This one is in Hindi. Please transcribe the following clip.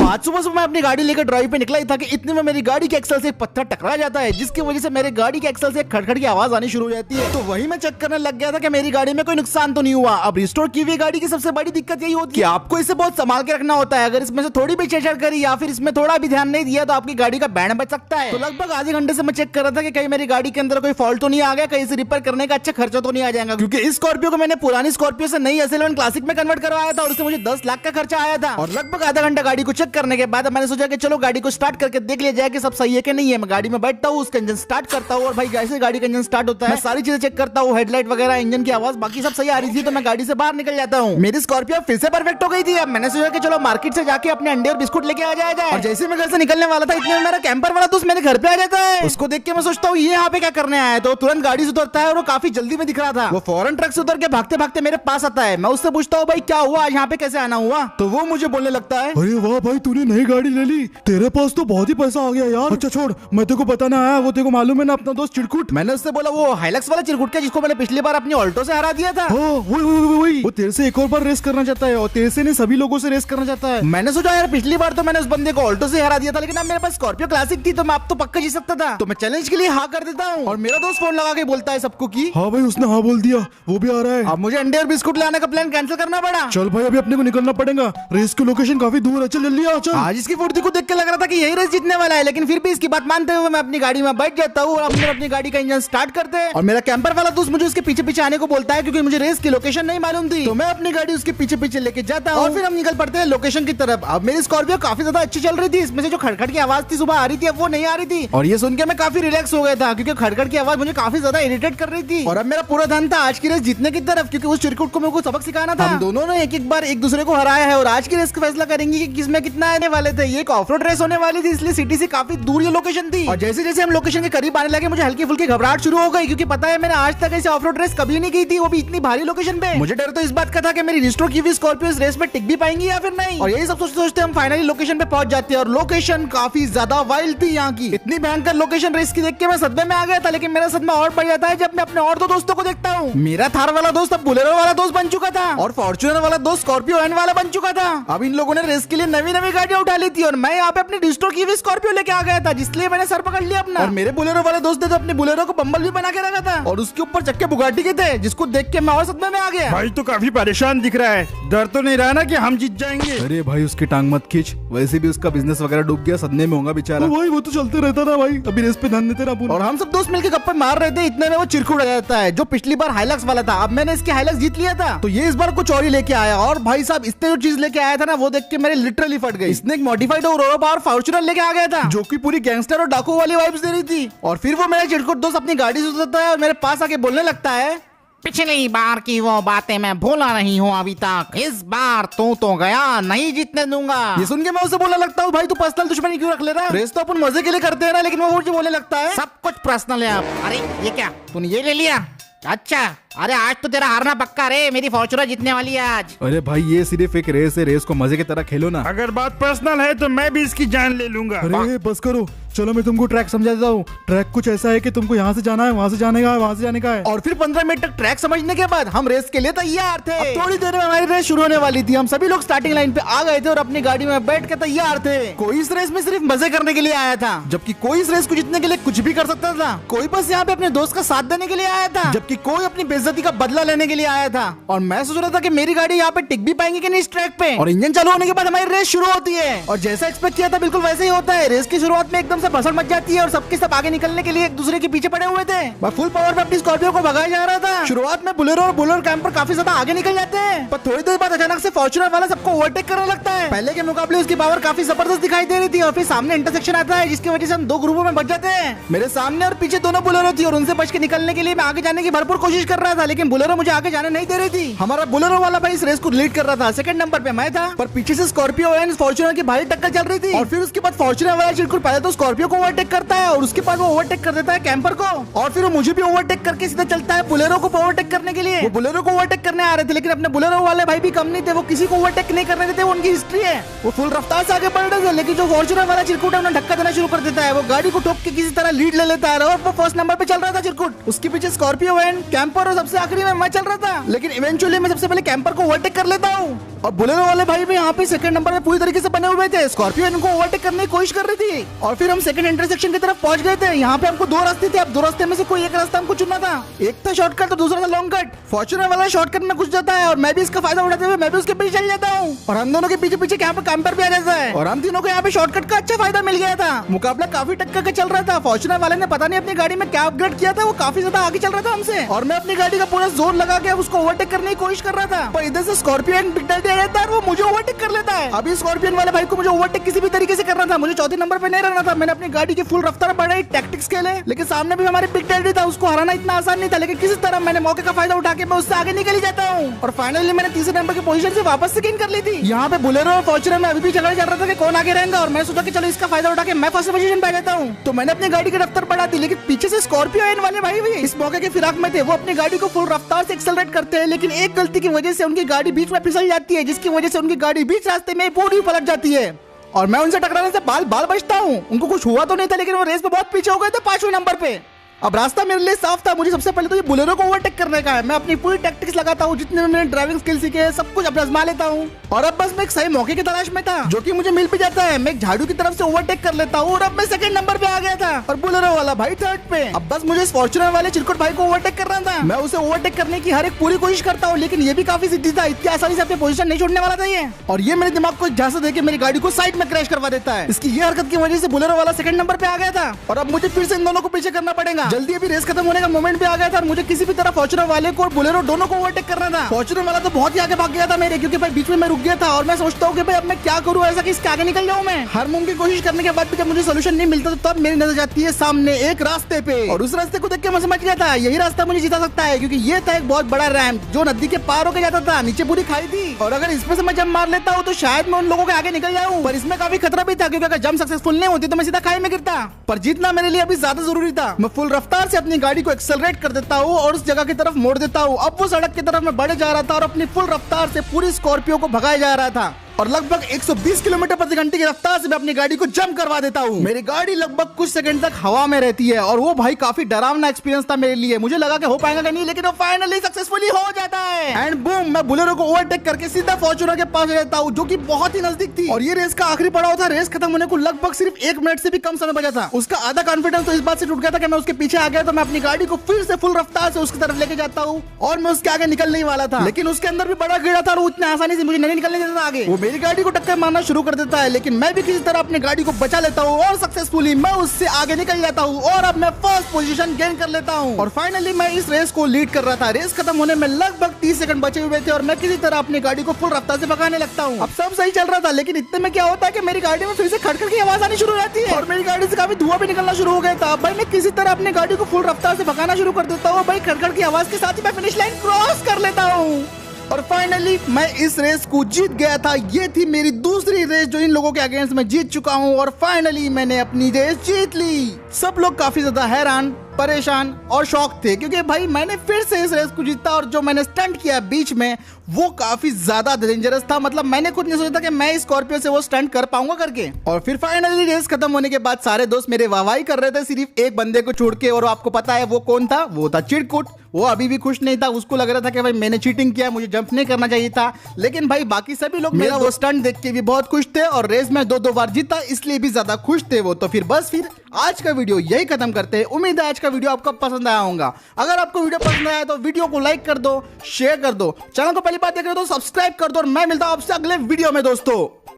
आज सुबह सुबह मैं अपनी गाड़ी लेकर ड्राइव पे निकला ही था कि इतने में मेरी गाड़ी के एक्सल से एक पत्थर टकरा जाता है, जिसकी वजह से मेरी गाड़ी के एक्सल से खड़खड़ की आवाज आनी शुरू हो जाती है। तो वही मैं चेक करने लग गया था कि मेरी गाड़ी में कोई नुकसान तो नहीं हुआ। अब रिस्टोर की हुई गाड़ी की सबसे बड़ी दिक्कत यही होती है कि आपको इसे बहुत संभाल के रखना होता है। अगर इसमें से थोड़ी भी छेड़छाड़ करी या फिर इसमें थोड़ा भी ध्यान नहीं दिया तो आपकी गाड़ी का बैंड बच सकता है। तो लगभग आधे घंटे से मैं चेक कर रहा था कि कहीं मेरी गाड़ी के अंदर कोई फॉल्ट तो नहीं आ गया, कहीं इसे रिपेयर करने का अच्छा खर्चा तो नहीं आ जाएगा, क्योंकि इस स्कॉर्पियो को मैंने पुरानी स्कॉर्पियो से नई SL1 क्लासिक में कन्वर्ट करवाया था और उससे मुझे 10 लाख का खर्चा आया था। और लगभग आधा घंटा गाड़ी को चेक करने के बाद मैंने सोचा कि चलो गाड़ी को स्टार्ट करके देख लिया जाए कि सब सही है कि नहीं है। मैं गाड़ी में बैठता हूँ, उसका इंजन स्टार्ट करता हूँ और भाई जैसे गाड़ी का इंजन स्टार्ट होता है मैं सारी चीजें चेक करता हूँ, हेडलाइट वगैरह, इंजन की आवाज, बाकी सब सही आ रही थी। तो मैं गाड़ी से बाहर निकल जाता हूँ। मेरी स्कॉर्पियो फिर से परफेक्ट हो गई थी। अब मैंने सोचा कि चलो मार्केट से जाके अपने अंडे और बिस्कुट लेके आ जाए। और जैसे मैं घर से निकलने वाला था इतने में मेरा कैंपर वाला दोस्त मेरे घर पे आ जाता है। उसको देख के मैं सोचता हूँ ये यहाँ पे क्या करने आया है, तो तुरंत गाड़ी से उतरता है और वो काफी जल्दी में दिख रहा था। वो फौरन ट्रक से उतर के भागते भागते मेरे पास आता है। मैं उससे पूछता हूँ भाई क्या हुआ, आज यहाँ पे कैसे आना हुआ। तो वो मुझे बोलने लगता है अरे वाह भाई, तूने नई गाड़ी ले ली, तेरे पास तो बहुत ही पैसा आ गया यार। अच्छा छोड़, मैं तेरे को बताना आया, वो तेरे को मालूम है ना अपना दोस्त चिरकुट। मैंने उससे बोला वो हाइलक्स वाला चिरकुट का जिसको मैंने पिछली बार अपनी ऑल्टो से हरा दिया था। वही वो तेरे से एक और बार रेस करना चाहता है और तेरे से नहीं सभी लोगों से रेस करना चाहता है। मैंने सोचा यार पिछली बार तो मैंने उस बंदे को ऑल्टो से हरा दिया था, लेकिन अब मेरे पास स्कॉर्पियो क्लासिक थी तो मैं अब तो पक्का जीत सकता था। तो मैं चैलेंज के लिए हाँ कर देता हूँ। और मेरा दोस्त फोन लगा के बोलता है सबको कि हाँ भाई उसने हाँ बोल दिया, वो भी आ रहा है। अब मुझे अंडे और बिस्कुट लाने का प्लान कैंसिल करना पड़ा। चल भाई अभी अपने को निकलना पड़ेगा, रेस की लोकेशन काफी दूर है, चल जल्दी आ चल। आज इसकी फुर्ती को देख के लग रहा था कि यही रेस जीतने वाला है, लेकिन फिर भी इसकी बात मानते हुए मैं अपनी गाड़ी में बैठ जाता हूँ और अपनी गाड़ी का इंजन स्टार्ट करते हैं। और मेरा कैंपर वाला दोस्त मुझे उसके पीछे पीछे आने को बोलता है क्योंकि मुझे रेस की लोकेशन नहीं मालूम थी। तो मैं अपनी गाड़ी उसके पीछे पीछे लेके जाता हूँ और फिर हम निकल पड़ते हैं लोकेशन की तरफ। अब मेरी स्कॉर्पियो काफी ज्यादा अच्छी चल रही थी, इसमें से जो खड़खड़ की आवाज थी सुबह आ रही थी अब वो नहीं आ रही थी। और ये सुन के मैं काफी रिलैक्स हो गया था क्योंकि खड़खड़ की आवाज मुझे काफी ज्यादा इरिटेट कर रही थी। और अब मेरा पूरा ध्यान था आज की रेस जीतने की तरफ, क्योंकि उस चिरकुट को मेरे को सबक सिखाना था। हम दोनों ने एक बार एक दूसरे को हराया है और आज की रेस का फैसला करेंगे कि किसमें कितना आने वाले थे। ये एक ऑफ रोड रेस होने वाली थी, इसलिए सिटी से काफी दूर ये लोकेशन थी। और जैसे जैसे हम लोकेशन के करीब आने लगे मुझे हल्की फुल्की घबराहट शुरू हो गई, क्योंकि पता है मैंने आज तक ऐसे ऑफ रोड रेस कभी नहीं की थी, वो भी इतनी भारी लोकेशन पे। मुझे डर तो इस बात का था कि मेरी रिस्टोर की हुई स्कॉर्पियो इस रेस में टिक भी पाएंगी या फिर नहीं। और यही सब सोचते सोचते हम फाइनली लोकेशन पे पहुंच जाते हैं और लोकेशन काफी ज्यादा वाइल्ड थी। यहाँ की इतनी भयंकर लोकेशन रेस की देख के मैं सदमे में आ गया था, लेकिन मेरा सदमा और बढ़ जाता है जब मैं अपने और दो दोस्तों को देखता हूँ। मेरा थार वाला दोस्त अब बुलेरो वाला दोस्त बन चुका था और फॉर्च्यूनर वाला दोस्त स्कॉर्पियो एन वाला बन चुका था। अब इन लोगों ने रेस के लिए नवी नवी गाड़ियां उठा ली थी और मैं यहाँ पे अपनी रिस्टोर की हुई स्कॉर्पियो लेके आ गया था, जिसलिए मैंने सर पकड़ लिया अपना। और मेरे बुलेरो वाले दोस्त ने तो अपने बुलेरो को बम्बल भी बना के रखा था और उसके ऊपर चक्के बुगाटी के थे, जिसको देख के मैं और सदमे में आ गया। भाई तो काफी परेशान दिख रहा है, डर तो नहीं रहा ना कि हम जीत जाएंगे? अरे भाई उसकी टांग मत खींच, वैसे भी उसका बिजनेस वगैरह डूब गया, सदमे में होगा बेचारा। भाई वो तो चलते रहता था भाई, अभी रेस पे ध्यान देते रहा। और हम सब दोस्त मिलकर गप्पे मार रहे थे, इतने में वो चिरकुट आ जाता है जो पिछली बार हाइलक्स वाला था। अब मैंने इसकी हाइलक्स जीत लिया था तो ये इस बार कुछ और ही लेके आया। और भाई साहब इसने जो चीज लेके आया था ना वो देख के मेरे लिटरली फट गई। इसने एक मॉडिफाइड और पावर फॉर्च्यूनर लेके आ गया था जो कि पूरी गैंगस्टर और डाकू वाली वाइब्स दे रही थी। और फिर वो मेरा चिरकुट दोस्त अपनी गाड़ी से उतरता है और मेरे पास आके बोलने लगता है पिछली बार की वो बातें मैं भूला नहीं हूँ अभी तक, इस बार तू तो गया, नहीं जीतने दूंगा। ये सुन के मैं उसे बोलने लगता हूँ भाई तू पर्सनल दुश्मनी क्यों रख ले रहा है, रेस तो अपन मजे के लिए करते हैं ना। लेकिन वो मुझे बोलने लगता है सब कुछ पर्सनल है अब। अरे ये क्या, तूने ये ले लिया? अच्छा, अरे आज तो तेरा हारना पक्का रे, मेरी फॉर्च्यूनर जीतने वाली है आज। अरे भाई ये सिर्फ एक रेस है, रेस को मजे की तरह खेलो ना। अगर बात पर्सनल है तो मैं भी इसकी जान ले लूंगा। अरे बस करो, चलो मैं तुमको ट्रैक समझा देता हूँ। ट्रैक कुछ ऐसा है कि तुमको यहाँ से जाना है, वहाँ से जाने का है, वहाँ से जाने का है। और फिर 15 मिनट तक ट्रैक समझने के बाद हम रेस के लिए तैयार थे। अब थोड़ी देर में हमारी रेस शुरू होने वाली थी। हम सभी लोग स्टार्टिंग लाइन पे आ गए थे और अपनी गाड़ी में बैठ के तैयार थे। कोई इस रेस में सिर्फ मजे करने के लिए आया था, जबकि कोई इस रेस को जीतने के लिए कुछ भी कर सकता था। कोई बस यहाँ पे अपने दोस्त का साथ देने के लिए आया था, जबकि कोई अपनी बेइज्जती का बदला लेने के लिए आया था। और मैं सोच रहा था कि मेरी गाड़ी यहाँ पे टिक भी पाएंगे कि नहीं इस ट्रैक पे। और इंजन चालू होने के बाद हमारी रेस शुरू होती है और जैसा एक्सपेक्ट किया था बिल्कुल वैसे ही होता है। रेस की शुरुआत में एकदम से भसड़ मच जाती है और सबके सब आगे निकलने के लिए एक दूसरे के पीछे पड़े हुए थे। मैं फुल पावर में अपनी स्कॉर्पियो को भगाया जा रहा था। शुरुआत में बुलेरो और बुलेरो कैंपर काफी ज्यादा आगे निकल जाते हैं, पर थोड़ी देर बाद अचानक से फॉर्च्यूनर वाला सबको ओवरटेक करने लगता है। पहले के मुकाबले उसकी पावर काफी जबरदस्त दिखाई दे रही थी और फिर सामने इंटरसेक्शन आता है जिसकी वजह से हम दो ग्रुपों में बच जाते हैं। मेरे सामने और पीछे दोनों बुलेरो थी और उनसे बच के निकलने के लिए मैं आगे जाने की भरपूर कोशिश कर रहा था, लेकिन बुलेरो मुझे आगे जाने नहीं दे रही थी। हमारा बुलेरो वाला भाई इस रेस को लीड कर रहा था, सेकंड नंबर पे मैं था, पर पीछे से स्कॉर्पियो एंड फॉर्च्यूनर की भारी टक्कर चल रही थी। और फिर उसके बाद फॉर्च्यूनर वाला चिरकुट पहले तो स्कॉर्पियो को ओवरटेक करता है और उसके बाद वो ओवरटेक कर देता है कैंपर को, और फिर वो मुझे भी ओवरटेक करके सीधा चलता है बुलेरो को ओवरटेक करने के लिए। वो बुलेरो को ओवरटेक करने आ रहे थे, लेकिन अपने बुलेरो वाले भाई भी कम नहीं थे, वो किसी को ओवरटेक नहीं करने देते, वो उनकी हिस्ट्री है। वो फुल रफ्तार से आगे बढ़ रहे थे, लेकिन जो फॉर्च्यूनर वाला चिरकुट है उन्हें धक्का देना शुरू कर देता है। वो गाड़ी को ठोक के किसी तरह लीड ले लेता है और वो फर्स्ट नंबर पे चल रहा था चिरकुट। उसके पीछे स्कॉर्पियो एंड कैंपर और सबसे आखिरी में मैं चल रहा था, लेकिन इवेंचुअली मैं सबसे पहले कैंपर को ओवरटेक कर लेता हूँ। और बोलेरो वाले भाई भी यहाँ पे सेकंड नंबर पे पूरी तरीके से बने हुए थे। स्कॉर्पियो इनको ओवरटेक करने की कोशिश कर रही थी और फिर हम सेकंड इंटरसेक्शन की तरफ पहुंच गए थे। यहाँ पे हमको दो रास्ते थे, अब दो रास्ते में से कोई एक रास्ता हमको चुनना था। एक था शॉर्टकट तो दूसरा था लॉन्ग कट। फॉर्च्यूनर वाला शॉर्टकट में घुस जाता है और मैं भी इसका फायदा उठाते हुए मैं भी उसके पीछे चल जाता हूँ और हम दोनों के पीछे पीछे यहाँ पे कैंपर भी आ जाता है और हम तीनों को यहाँ पे शॉर्टकट का अच्छा फायदा मिल गया था। मुकाबला काफी टक्कर का चल रहा था। फॉर्च्यूनर वाले ने पता नहीं अपनी गाड़ी में क्या अपग्रेड किया था, वो काफी ज्यादा आगे चल रहा था हमसे और मैं अपनी गाड़ी का पूरा जोर लगा के उसको ओवरटेक करने की कोशिश कर रहा था। पर इधर से स्कॉर्पियन बिग डैडी आ जाता है और वो मुझे ओवरटेक कर लेता है। अभी स्कॉर्पियन वाले भाई को मुझे ओवरटेक किसी भी तरीके से करना था, मुझे चौथे नंबर पे नहीं रहना था। मैंने अपनी गाड़ी की फुल रफ्तार बढ़ाई, टैक्टिक्स खेले, लेकिन सामने भी हमारे बिग डैडी था, उसको हराना इतना आसान नहीं था। लेकिन किसी तरह मैंने मौके का फायदा उठा के मैं उससे आगे निकल ही जाता हूँ और फाइनली मैंने तीसरे नंबर की पोजीशन से वापस से गेन कर ली थी। यहाँ पे बोलेरो और फॉर्च्यूनर में अभी भी झगड़ा चल रहा था कि कौन आगे रहेगा और मैं सोचा कि चलो इसका फायदा उठा के मैं फर्स्ट पोजीशन पे आ जाता हूँ। तो मैंने अपनी गाड़ी की रफ्तार बढ़ा दी, लेकिन पीछे से स्कॉर्पियो एन वाले भाई भी इस मौके के फिराक में थे। वो अपनी गाड़ी को फुल रफ्तार से एक्सेलरेट करते हैं, लेकिन एक गलती की वजह से उनकी गाड़ी बीच में फिसल जाती है, जिसकी वजह से उनकी गाड़ी बीच रास्ते में पूरी पलट जाती है और मैं उनसे टकराने से बाल बाल बचता हूँ। उनको कुछ हुआ तो नहीं था, लेकिन वो रेस में बहुत पीछे हो गए थे 5वें नंबर पे। अब रास्ता मेरे लिए साफ था, मुझे सबसे पहले तो ये बोलेरो को ओवरटेक करने का है। मैं अपनी पूरी टैक्टिक्स लगाता हूँ, जितने मैंने ड्राइविंग स्किल सीखे हैं सब कुछ अपने आजमा लेता हूँ और अब बस मैं एक सही मौके की तलाश में था जो कि मुझे मिल भी जाता है। मैं एक झाड़ू की तरफ से ओवरटेक कर लेता हूँ और अब मैं सेकंड नंबर पे आ गया था और बोलेरो वाला भाई थर्ड पे। अब बस मुझे फॉर्च्यूनर वाले चिरकुट भाई को ओवरटेक करना था। मैं उसे ओवरटेक करने की हर एक पूरी कोशिश करता हूँ, लेकिन ये भी काफी सिद्धि था, इतनी आसानी से अपनी पोजीशन नहीं छोड़ने वाला था ये। और ये मेरे दिमाग को झांसा देके मेरी गाड़ी को साइड में क्रैश करवा देता है। इसकी ये हरकत की वजह से बोलेरो वाला सेकंड नंबर पे आ गया था और अब मुझे फिर से इन दोनों को पीछे करना पड़ेगा। जल्दी अभी रेस खत्म होने का मोमेंट भी आ गया था और मुझे किसी भी तरह फॉर्च्यूनर वाले को और बोलेरो दोनों को ओवरटेक करना था। फॉर्च्यूनर वाला तो बहुत ही आगे भाग गया था मेरे, क्योंकि भाई बीच में मैं रुक गया था और मैं सोचता हूँ कि भाई अब मैं क्या करूँ ऐसा कि इसके आगे निकल जाऊँ। मैं हर मुमकिन कोशिश करने के बाद भी जब मुझे सोल्यूशन नहीं मिलता तो तब मेरी नजर जाती है सामने एक रास्ते पे और उस रास्ते को देख के मैं समझ गया था यही रास्ता मुझे जिता सकता है, क्योंकि ये था एक बहुत बड़ा रैंप जो नदी के पार होकर जाता था। नीचे पूरी खाई थी और अगर इसमें से मैं जंप मार लेता हूँ तो शायद मैं उन लोगों के आगे निकल जाऊँ, पर इसमें काफी खतरा भी था क्योंकि अगर जंप सक्सेसफुल नहीं होती तो मैं सीधा खाई में गिरता। पर जीतना मेरे लिए अभी ज्यादा जरूरी था। मैं फुल रफ्तार से अपनी गाड़ी को एक्सेलरेट कर देता हूँ और उस जगह की तरफ मोड़ देता हूँ। अब वो सड़क की तरफ मैं बढ़े जा रहा था और अपनी फुल रफ्तार से पूरी स्कॉर्पियो को भगाया जा रहा था और लगभग 120 किलोमीटर प्रति घंटे की रफ्तार से मैं अपनी गाड़ी को जंप करवा देता हूँ। मेरी गाड़ी लगभग कुछ सेकंड तक हवा में रहती है और वो भाई काफी डरावना एक्सपीरियंस था मेरे लिए। मुझे लगा कि हो पाएगा कि नहीं, लेकिन वो फाइनली सक्सेसफुली हो जाता है एंड बूम, मैं बोलेरो को ओवरटेक करके सीधा फॉर्च्यूनर के पास रहता हूँ जो कि बहुत ही नजदीक थी और ये रेस का आखिरी पड़ाव था। रेस खत्म होने को लगभग सिर्फ 1 मिनट से भी कम समय बचा था। उसका आधा कॉन्फिडेंस तो इस बात से टूट गया था कि मैं उसके पीछे आ गया तो मैं अपनी गाड़ी को फिर से फुल रफ्तार से उसकी तरफ लेके जाता हूँ और मैं उसके आगे निकलने वाला था, लेकिन उसके अंदर भी बड़ा कीड़ा था और उतने आसानी से मुझे नहीं निकलने देता आगे। वो मेरी गाड़ी को टक्कर मारना शुरू कर देता है, लेकिन मैं भी किसी तरह अपनी गाड़ी को बचा लेता हूँ और सक्सेसफुली मैं उससे आगे निकल जाता हूँ और अब मैं फर्स्ट पोजीशन गेन कर लेता हूँ और फाइनली मैं इस रेस को लीड कर रहा था। रेस खत्म होने में लगभग 30 सेकंड बचे हुए थे और मैं किसी तरह अपनी गाड़ी को फुल रफ्तार से भगाने लगता हूँ। अब सब सही चल रहा था, लेकिन इतने में क्या होता है कि मेरी गाड़ी में फिर से खड़खड़ की आवाज आनी शुरू हो जाती है और मेरी गाड़ी से काफी धुआं भी निकलना शुरू हो गया था। भाई मैं किसी तरह अपनी गाड़ी को फुल रफ्तार से भगाना शुरू कर देता हूँ। भाई खड़खड़ की आवाज के साथ ही मैं फिनिश लाइन क्रॉस कर लेता हूँ और फाइनली मैं इस रेस को जीत गया था। ये थी मेरी दूसरी रेस जो इन लोगों के अगेंस्ट मैं जीत चुका हूँ और फाइनली मैंने अपनी रेस जीत ली। सब लोग काफी ज्यादा हैरान, परेशान और शॉक थे क्योंकि भाई मैंने फिर से इस रेस को जीता और जो मैंने स्टंट किया बीच में वो काफी ज्यादा डेंजरस था। मतलब मैंने खुद नहीं सोचा था कि मैं स्कॉर्पियो से वो स्टंट कर पाऊंगा करके। और फिर फाइनली रेस खत्म होने के बाद सारे दोस्त मेरे वाहवाही कर रहे थे सिर्फ एक बंदे को छोड़ के, और आपको पता है वो कौन था? वो था चिरकुट। वो अभी भी खुश नहीं था, उसको लग रहा था कि भाई मैंने चीटिंग किया, मुझे जंप नहीं करना चाहिए था। लेकिन भाई बाकी सभी लोग मेरा वो स्टंट देख के भी बहुत खुश थे और रेस में 2-2 बार जीता इसलिए भी ज्यादा खुश थे वो। तो फिर बस फिर आज का वीडियो यही खत्म करते हैं। उम्मीद है आज का वीडियो आपको पसंद आया होगा। अगर आपको वीडियो पसंद आया तो वीडियो को लाइक कर दो, शेयर कर दो, चैनल को पहली बार देख रहे हो तो सब्सक्राइब कर दो और मैं मिलता हूं आपसे अगले वीडियो में दोस्तों।